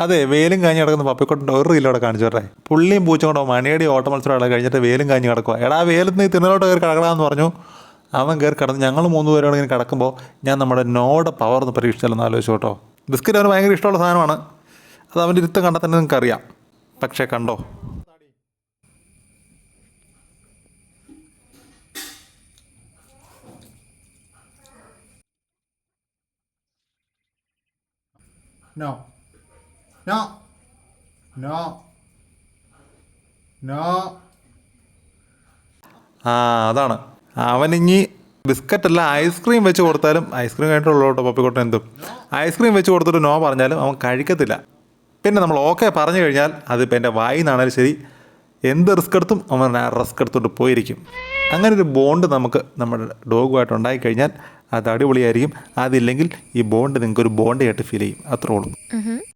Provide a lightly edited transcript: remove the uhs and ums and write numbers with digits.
അതെ, വേലും കാഞ്ഞ് കിടക്കുന്ന പപ്പിക്കുട്ടൻ്റെ ഒരു റീലോടെ കാണിച്ചു വിട്ടെ. പുള്ളിയും പൂച്ച കൊണ്ടോ മണിയടി ഓട്ട മത്സരം കഴിഞ്ഞിട്ട് വേലും കാഞ്ഞ് കിടക്കുക. എടാ വേലത്ത് നീ തിന്നലോട്ട് കയറി കിടക്കണമെന്ന് പറഞ്ഞു. അവൻ കയറി കിടന്ന് ഞങ്ങൾ 3 പേരോട് ഇങ്ങനെ കിടക്കുമ്പോൾ ഞാൻ നമ്മുടെ നോയുടെ പവർ ഒന്ന് പരീക്ഷിച്ചാലൊന്ന് ആലോചിച്ചു കേട്ടോ. ബിസ്ക്കറ്റ് അവന് ഭയങ്കര ഇഷ്ടമുള്ള സാധനമാണ്. അത് അവൻ്റെ ഇരുത്തം കണ്ടാൽ തന്നെ നിങ്ങൾക്കറിയാം. പക്ഷേ കണ്ടോ, No. No. No. No. അതാണ് അവനിഞ്ഞി ബിസ്ക്കറ്റല്ല ഐസ്ക്രീം വെച്ച് കൊടുത്താലും, ഐസ്ക്രീം കഴിഞ്ഞിട്ടുള്ളൂ കേട്ടോ പപ്പിക്കുട്ടൻ എന്തും, ഐസ്ക്രീം വെച്ച് കൊടുത്തിട്ട് നോ പറഞ്ഞാലും അവൻ കഴിക്കത്തില്ല. പിന്നെ നമ്മൾ ഓക്കെ പറഞ്ഞു കഴിഞ്ഞാൽ അതിപ്പോൾ എൻ്റെ വായിൽ നിന്നാണേലും ശരി, എന്ത് റിസ്ക് എടുത്തും അവൻ ആ റിസ്ക് എടുത്തോട്ട് പോയിരിക്കും. അങ്ങനെ ഒരു ബോണ്ട് നമുക്ക് നമ്മുടെ ഡോഗുമായിട്ട് ഉണ്ടായിക്കഴിഞ്ഞാൽ അത് അടിപൊളിയായിരിക്കും. അതില്ലെങ്കിൽ ഈ ബോണ്ട് നിങ്ങൾക്കൊരു ബോണ്ടായിട്ട് ഫീൽ ചെയ്യും. അത്രേ ഉള്ളൂ.